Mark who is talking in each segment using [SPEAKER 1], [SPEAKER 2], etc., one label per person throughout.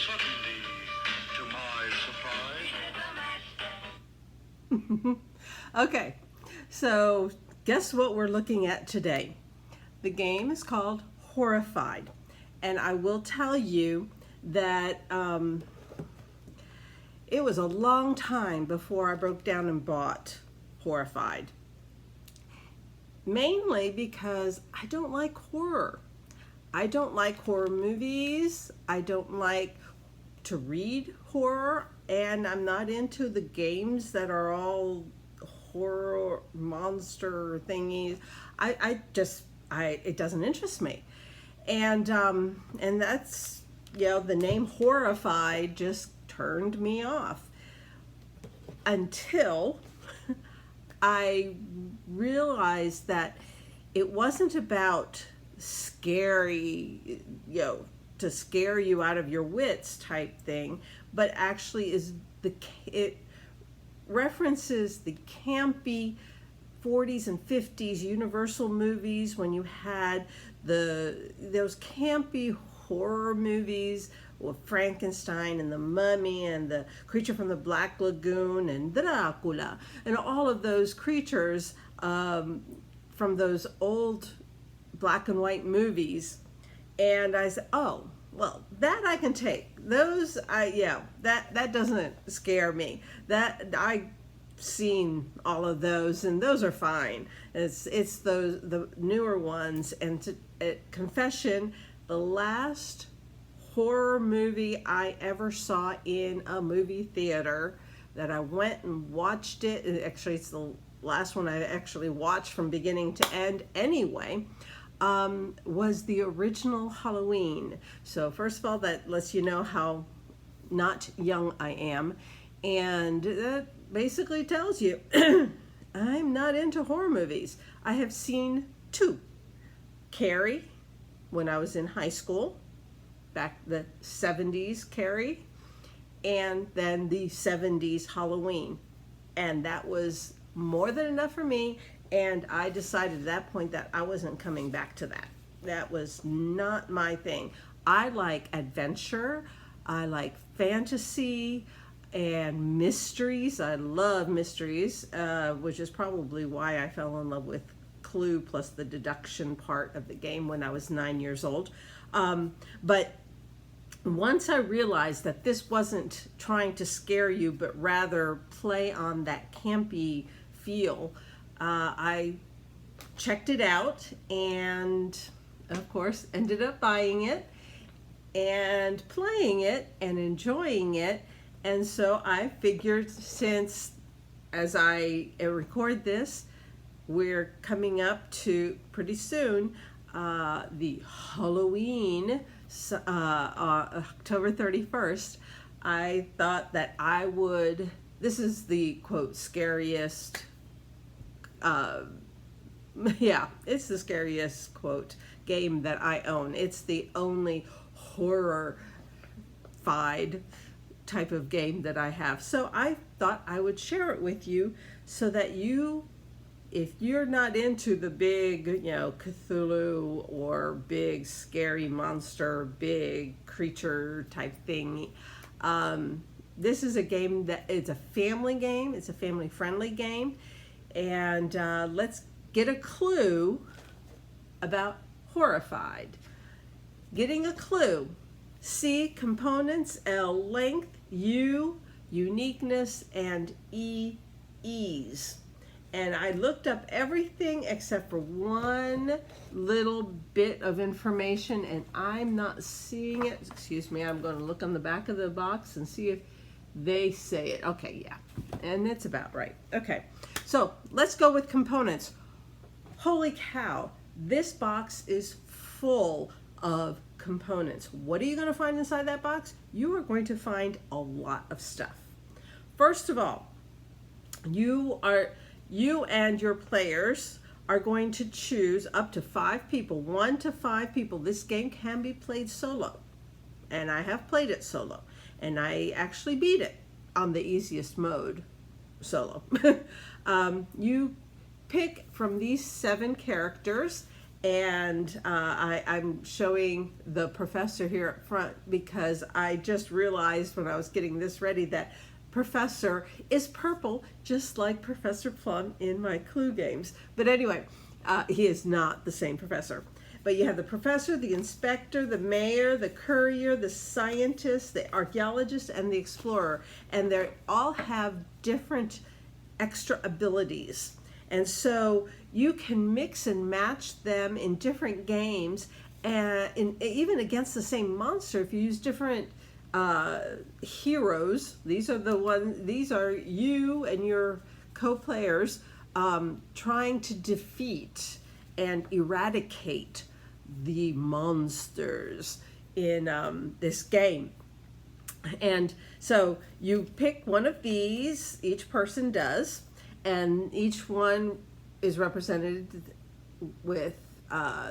[SPEAKER 1] suddenly, to my surprise.
[SPEAKER 2] Okay, so guess what we're looking at today? The game is called Horrified. And I will tell you that it was a long time before I broke down and bought Horrified. Mainly because I don't like horror. I don't like horror movies. I don't like to read horror. And I'm not into the games that are all horror monster thingies. It doesn't interest me. And that's, the name Horrified just turned me off until I realized that it wasn't about scary, to scare you out of your wits type thing, but actually it references the campy 40s and 50s Universal movies when you had those campy horror movies with Frankenstein and the Mummy and the Creature from the Black Lagoon and Dracula and all of those creatures from those old black and white movies. And I said, oh, well, that I can take. That doesn't scare me. I've seen all of those, and those are fine. It's the newer ones. And confession, the last horror movie I ever saw in a movie theater that I went and watched it. Actually, it's the last one I actually watched from beginning to end anyway. Was the original Halloween. So first of all, that lets you know how not young I am. And that basically tells you I'm not into horror movies. I have seen two. Carrie, when I was in high school, back the 70s Carrie, and then the 70s Halloween. And that was more than enough for me. And I decided at that point that I wasn't coming back to that. That was not my thing. I like adventure. I like fantasy and mysteries. I love mysteries, which is probably why I fell in love with Clue plus the deduction part of the game when I was 9 years old. But once I realized that this wasn't trying to scare you, but rather play on that campy feel, I checked it out and, of course, ended up buying it and playing it and enjoying it. And so I figured, since as I record this, we're coming up to pretty soon the Halloween, October 31st, I thought that this is the quote scariest, it's the scariest quote game that I own. It's the only horror-fied type of game that I have. So I thought I would share it with you so that if you're not into the big, Cthulhu or big scary monster, big creature type thing, this is a game that it's a family game. It's a family-friendly game. And let's get a clue about Horrified. Getting a clue. C, components. L, length. U, uniqueness. And E, ease. And I looked up everything except for one little bit of information, and I'm not seeing it. Excuse me, I'm going to look on the back of the box and see if they say it. Okay, yeah, and it's about right. Okay, so let's go with components. Holy cow, this box is full of components. What are you going to find inside that box? You are going to find a lot of stuff. First of all, you and your players are going to choose up to 5 people, 1 to 5 people. This game can be played solo, and I have played it solo, and I actually beat it on the easiest mode, solo. You pick from these 7 characters, And I'm showing the professor here up front because I just realized when I was getting this ready that Professor is purple, just like Professor Plum in my Clue games. But anyway, he is not the same professor. But you have the professor, the inspector, the mayor, the courier, the scientist, the archaeologist, and the explorer. And they all have different extra abilities. And so you can mix and match them in different games, and even against the same monster if you use different heroes. These are you and your co-players trying to defeat and eradicate the monsters in this game. And so you pick one of these, each person does, and each one is represented with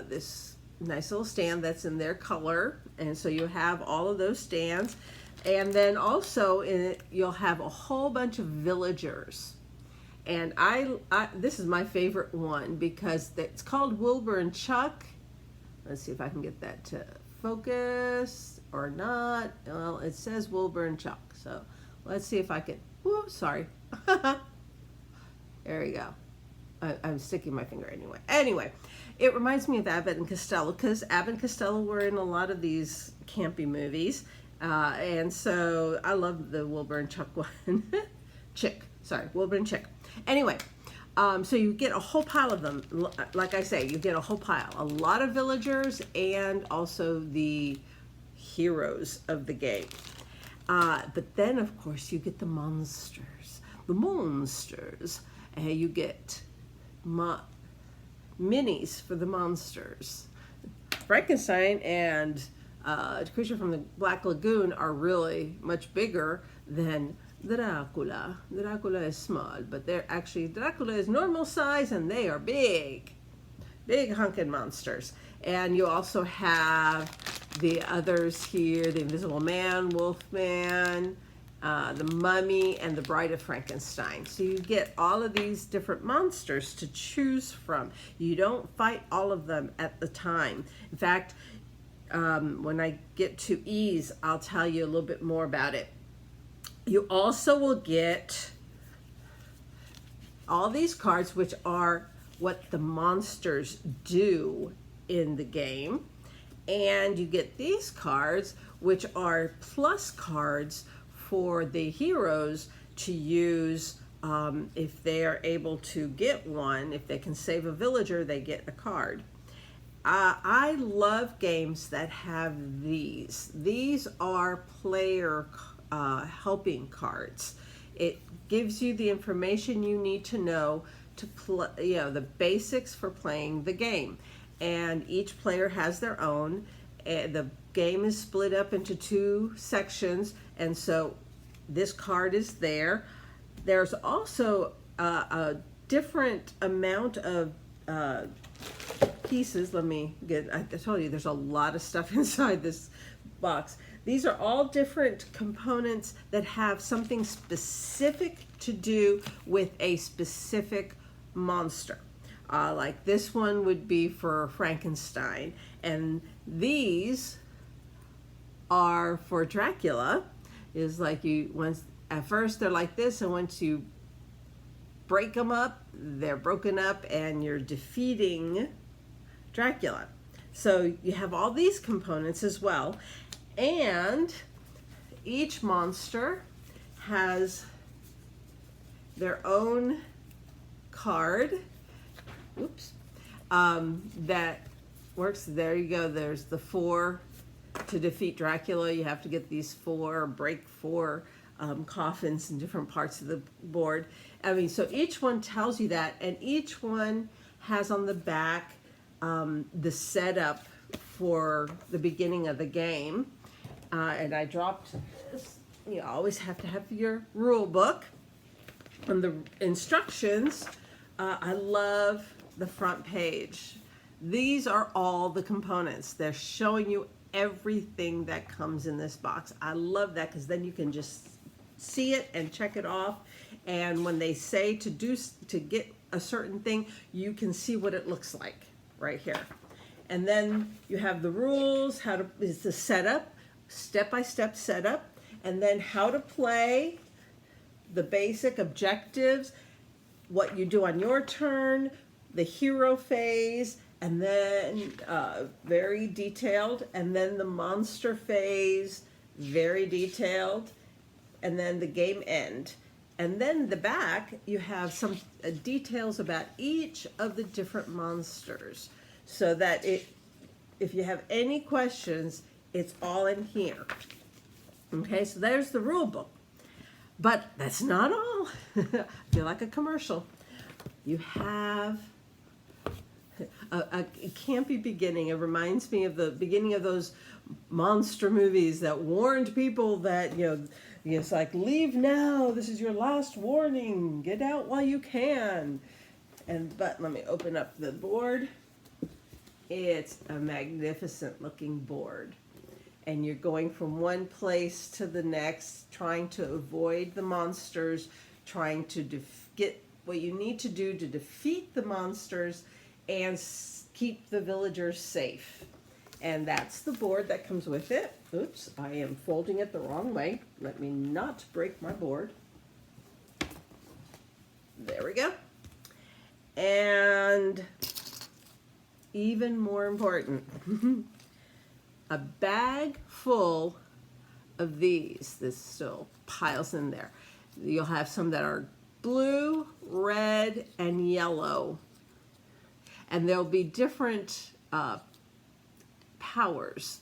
[SPEAKER 2] this nice little stand that's in their color. And so you have all of those stands. And then also in it, you'll have a whole bunch of villagers. And this is my favorite one because it's called Wilbur and Chuck. Let's see if I can get that to focus or not. Well, it says Wilbur and Chuck. So let's see if I can, whoops, sorry. There we go. I'm sticking my finger anyway. Anyway, it reminds me of Abbott and Costello because Abbott and Costello were in a lot of these campy movies. And so I love the Wilbur and Chuck one. Wilbur and Chick. Anyway, so you get a whole pile of them. Like I say, you get a whole pile. A lot of villagers and also the heroes of the game. But then, of course, you get the monsters. The monsters. You get minis for the monsters. Frankenstein and Creature from the Black Lagoon are really much bigger than Dracula. Dracula is small, but Dracula is normal size and they are big hunkin' monsters. And you also have the others here, the Invisible Man, Wolfman, the Mummy, and the Bride of Frankenstein. So you get all of these different monsters to choose from. You don't fight all of them at the time. In fact, when I get to Ease, I'll tell you a little bit more about it. You also will get all these cards, which are what the monsters do in the game. And you get these cards, which are plus cards for the heroes to use if they are able to get one. If they can save a villager, they get a card. I love games that have these. These are player helping cards. It gives you the information you need to know to play, the basics for playing the game. And each player has their own. The game is split up into 2 sections, and so this card is there. There's also a different amount of pieces. I told you there's a lot of stuff inside this box. These are all different components that have something specific to do with a specific monster. Like this one would be for Frankenstein, and these are for Dracula. Is like at first they're like this, and once you break them up, they're broken up, and you're defeating Dracula. So you have all these components as well, and each monster has their own card. Oops. That works. There you go. There's the 4 to defeat Dracula. You have to get these break 4 coffins in different parts of the board. So each one tells you that, and each one has on the back the setup for the beginning of the game. And I dropped this. You always have to have your rule book. And the instructions, I love the front page. These are all the components. They're showing you everything that comes in this box. I love that because then you can just see it and check it off. And when they say to get a certain thing, you can see what it looks like right here. And then you have the rules, how to, is the setup, step-by-step setup, and then how to play, the basic objectives, what you do on your turn, the hero phase, and then very detailed, and then the monster phase, very detailed, and then the game end. And then the back, you have some details about each of the different monsters, so that if you have any questions, it's all in here. Okay, so there's the rule book. But that's not all. I feel like a commercial. You have a campy beginning. It reminds me of the beginning of those monster movies that warned people that, it's like, leave now. This is your last warning. Get out while you can. But let me open up the board. It's a magnificent looking board. And you're going from one place to the next, trying to avoid the monsters, trying to get what you need to do to defeat the monsters and keep the villagers safe. And that's the board that comes with it. Oops, I am folding it the wrong way. Let me not break my board. There we go. And even more important, a bag full of these. This still piles in there. You'll have some that are blue, red, and yellow. And there'll be different powers.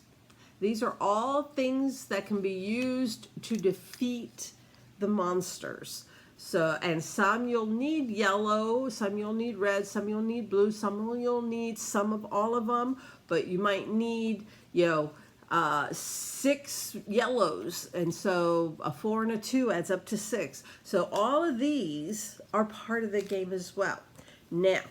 [SPEAKER 2] These are all things that can be used to defeat the monsters. So, and some you'll need yellow, some you'll need red, some you'll need blue, some you'll need some of all of them, but you might need, 6 yellows, and so a 4 and a 2 adds up to 6. So all of these are part of the game as well. Now,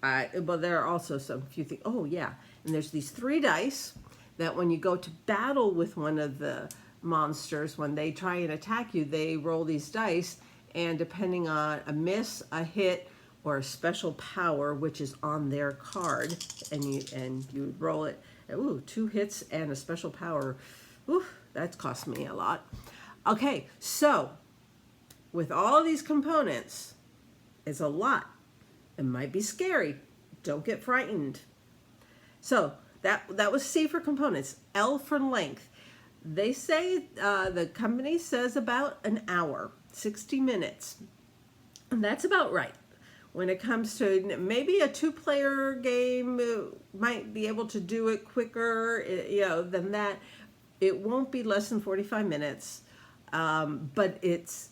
[SPEAKER 2] well, there are also some few things. Oh yeah, and there's these 3 dice that when you go to battle with one of the monsters, when they try and attack you, they roll these dice, and depending on a miss, a hit, or a special power, which is on their card, and you roll it. Ooh, 2 hits and a special power. Ooh, that's cost me a lot. Okay, so with all of these components, it's a lot. It might be scary. Don't get frightened. So that was C for components. L for length. They say, the company says about an hour, 60 minutes. And that's about right. When it comes to maybe a 2-player game, might be able to do it quicker, than that. It won't be less than 45 minutes. But it's,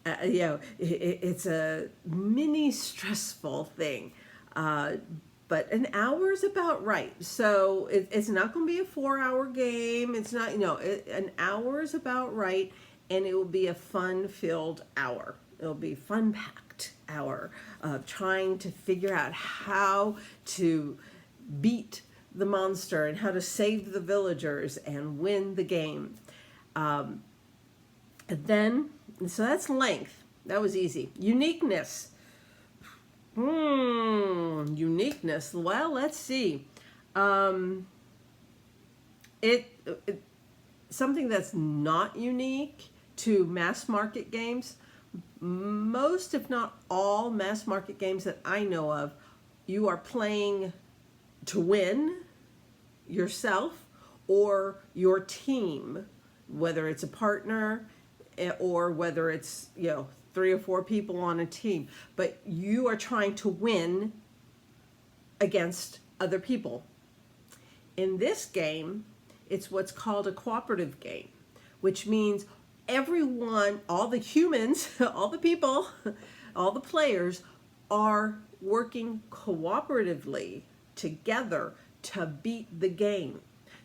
[SPEAKER 2] it's a mini stressful thing. But an hour is about right. So it's not going to be a 4-hour game. It's not, an hour is about right, and it will be a fun-filled hour. It'll be fun-packed hour of trying to figure out how to beat the monster and how to save the villagers and win the game. And then, so that's length. That was easy. Uniqueness. Uniqueness. Well, let's see. Something that's not unique to mass market games. Most, if not all, mass market games that I know of, you are playing to win yourself or your team, whether it's a partner or whether it's 3 or 4 people on a team, but you are trying to win against other people. In this game, it's what's called a cooperative game, which means everyone, all the humans, all the people, all the players are working cooperatively together to beat the game,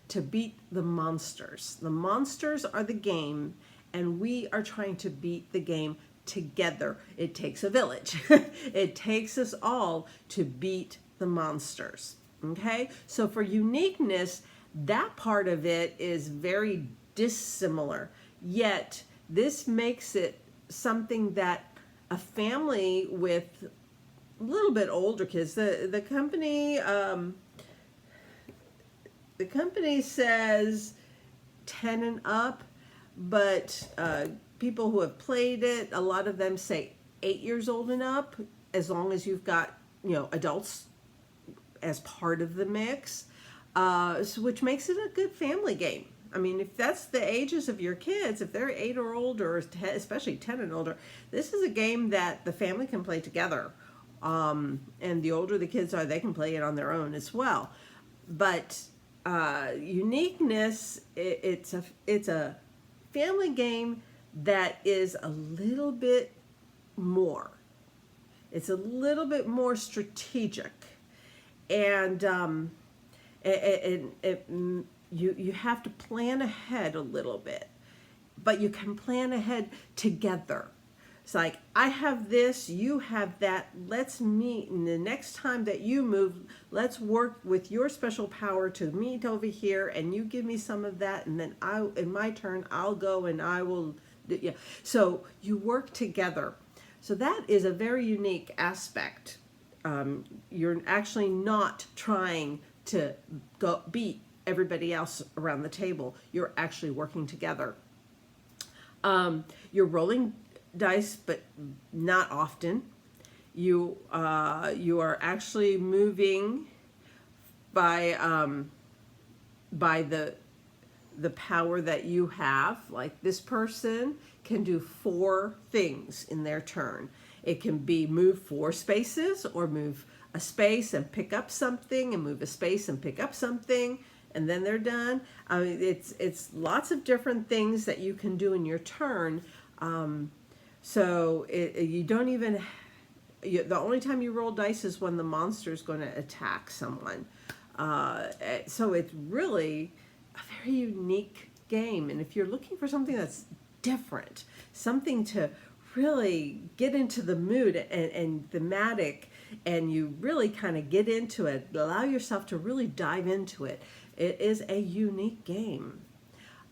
[SPEAKER 2] to beat the monsters. The monsters are the game, and we are trying to beat the game together. It takes a village. It takes us all to beat the monsters. Okay? So for uniqueness, that part of it is very dissimilar. Yet this makes it something that a family with little bit older kids. The company says 10 and up, but people who have played it, a lot of them say 8 years old and up, as long as you've got, adults as part of the mix, which makes it a good family game. I mean, if that's the ages of your kids, if they're 8 or older, or especially 10 and older, this is a game that the family can play together. And the older the kids are, they can play it on their own as well. But Uniqueness, it's a family game that is a little bit more. It's a little bit more strategic, and you have to plan ahead a little bit, but you can plan ahead together. It's like, I have this, you have that, let's meet, and the next time that you move, let's work with your special power to meet over here, and you give me some of that, and then in my turn, I'll go and I will, yeah. So you work together. So that is a very unique aspect. You're actually not trying to go beat everybody else around the table. You're actually working together. You're rolling dice, but not often. You are actually moving by the power that you have. Like, this person can do 4 things in their turn. It can be move 4 spaces, or move a space and pick up something, and move a space and pick up something, and then they're done. I mean, it's lots of different things that you can do in your turn. So you don't even, the only time you roll dice is when the monster is going to attack someone. So it's really a very unique game. And if you're looking for something that's different, something to really get into the mood and thematic, and you really kind of get into it, allow yourself to really dive into it, it is a unique game.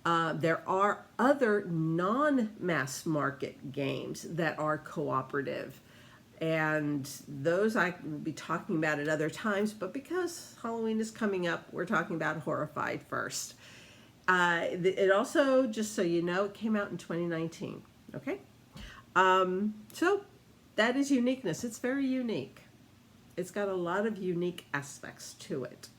[SPEAKER 2] There are other non-mass market games that are cooperative, and those I will be talking about at other times, but because Halloween is coming up, we're talking about Horrified first. It also, just so you know, it came out in 2019, okay? So that is Uniqueness. It's very unique. It's got a lot of unique aspects to it.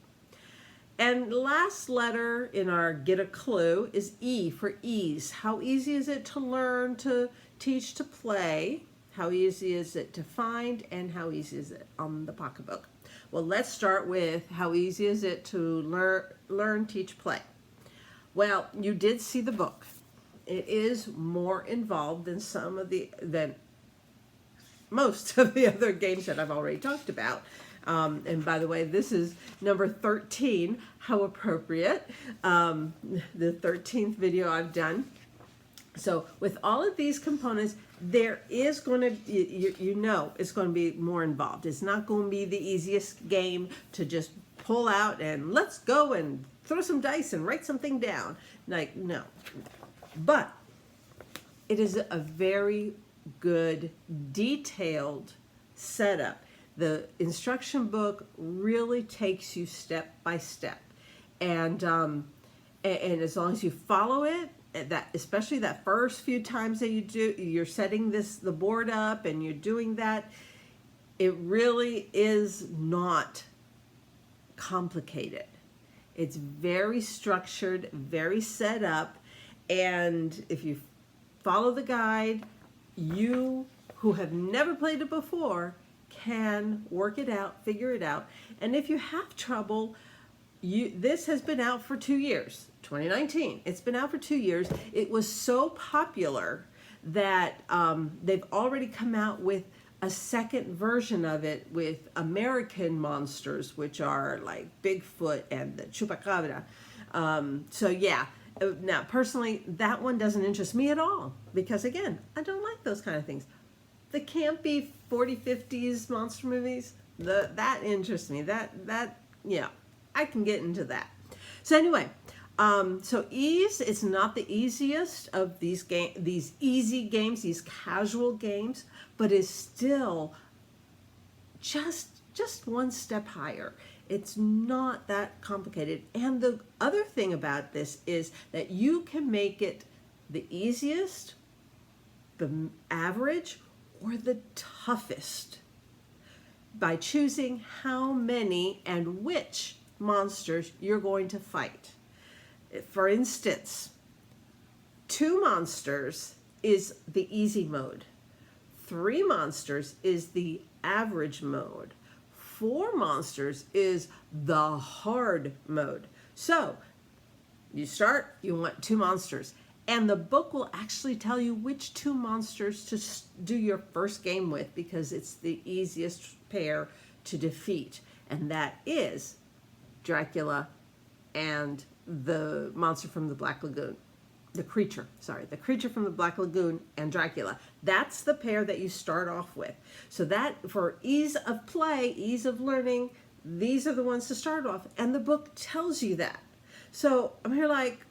[SPEAKER 2] And last letter in our Get a Clue is E for ease. How easy is it to learn, to teach, to play? How easy is it to find, and how easy is it on the pocketbook? Well, let's start with how easy is it to learn, teach, play. Well, you did see the book. It is more involved than most of the other games that I've already talked about. And by the way, this is number 13, how appropriate, the 13th video I've done. So with all of these components, there is going to, it's going to be more involved. It's not going to be the easiest game to just pull out and let's go and throw some dice and write something down. Like, no. But it is a very good, detailed setup. The instruction book really takes you step by step, and as long as you follow it, that especially that first few times that you're setting the board up and you're doing that, it really is not complicated. It's very structured, very set up, and if you follow the guide, you who have never played it before can work it out, figure it out. And if you have trouble, this has been out for 2 years, 2019. It's been out for 2 years. It was so popular that they've already come out with a second version of it with American monsters, which are like Bigfoot and the Chupacabra. So yeah, now personally, that one doesn't interest me at all, because again, I don't like those kind of things. The campy 40s, 50s monster movies, that interests me. Yeah, I can get into that. So anyway, so ease is not the easiest of these easy games, these casual games, but is still just one step higher. It's not that complicated. And the other thing about this is that you can make it the easiest, the average, or the toughest by choosing how many and which monsters you're going to fight. For instance, 2 monsters is the easy mode. 3 monsters is the average mode. 4 monsters is the hard mode. So you start, you want 2 monsters. And the book will actually tell you which 2 monsters to do your first game with, because it's the easiest pair to defeat. And that is Dracula and the monster from the Black Lagoon. The creature from the Black Lagoon and Dracula. That's the pair that you start off with. So that, for ease of play, ease of learning, these are the ones to start off. And the book tells you that. So I'm here like,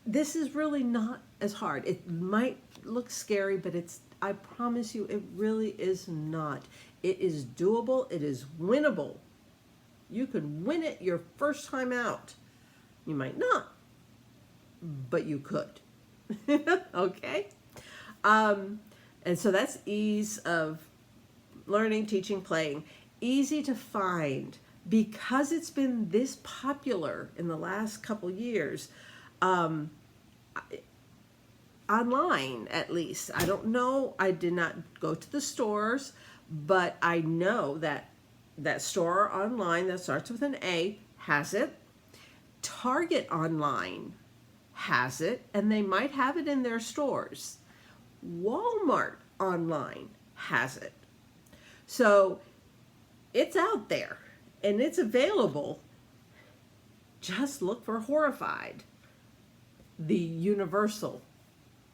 [SPEAKER 2] this is really not as hard. It might look scary, but I promise you, it really is not. It is doable. It is winnable. You could win it your first time out. You might not, but you could. Okay? And so that's ease of learning, teaching, playing. Easy to find. Because it's been this popular in the last couple years, online at least. I don't know, I did not go to the stores, but I know that that store online that starts with an A has it. Target online has it, and they might have it in their stores. Walmart online has it. So it's out there and it's available. Just look for Horrified, the Universal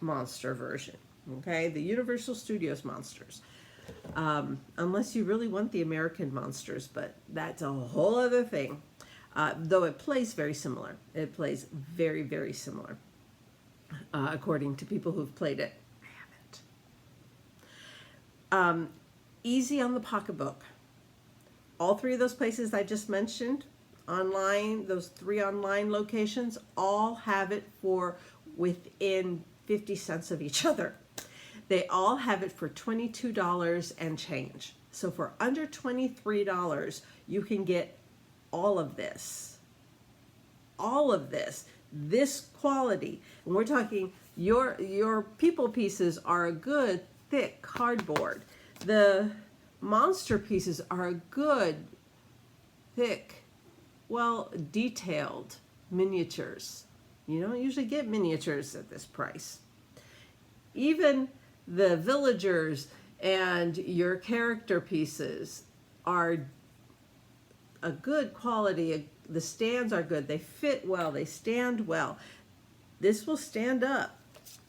[SPEAKER 2] monster version, okay? The Universal Studios monsters. Unless you really want the American monsters, but that's a whole other thing. Though it plays very similar. It plays very, very similar, according to people who've played it. I haven't. Easy on the pocketbook. All 3 of those places I just mentioned, online, those 3 online locations, all have it for within 50 cents of each other. They all have it for $22 and change. So for under $23, you can get all of this. All of this. This quality. And we're talking, your people pieces are a good, thick cardboard. The monster pieces are a good, thick, well, detailed miniatures. You don't usually get miniatures at this price. Even the villagers and your character pieces are a good quality. The stands are good. They fit well. They stand well. This will stand up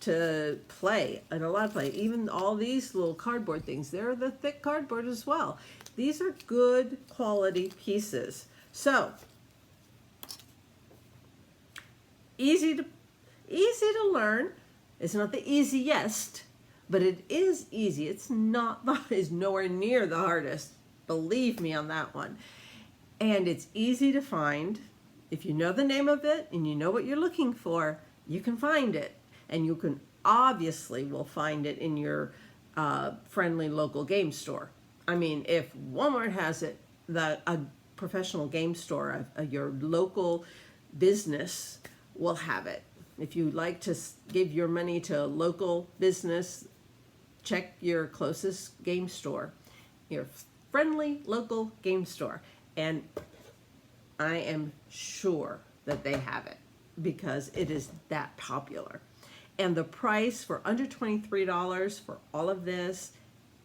[SPEAKER 2] to play and a lot of play. Even all these little cardboard things, they're the thick cardboard as well. These are good quality pieces. So easy to learn. It's not the easiest, but it is easy. It's nowhere near the hardest. Believe me on that one. And it's easy to find. If you know the name of it and you know what you're looking for, you can find it. And you can obviously will find it in your friendly local game store. I mean, if Walmart has it, a professional game store, your local business will have it. If you like to give your money to a local business, check your closest game store, your friendly local game store. And I am sure that they have it because it is that popular. And the price for under $23 for all of this,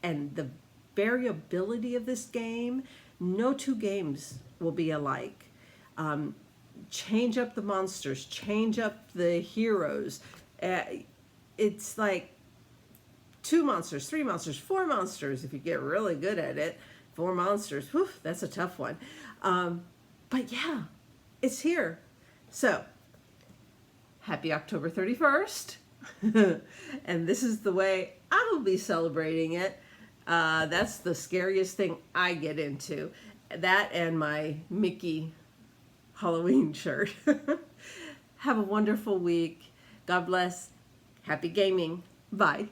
[SPEAKER 2] and the variability of this game, no 2 games will be alike. Change up the monsters, change up the heroes. It's like 2 monsters, 3 monsters, 4 monsters if you get really good at it. 4 monsters, whew, that's a tough one. But yeah, it's here. So, happy October 31st. And this is the way I will be celebrating it. That's the scariest thing I get into. That and my Mickey Halloween shirt. Have a wonderful week. God bless. Happy gaming. Bye.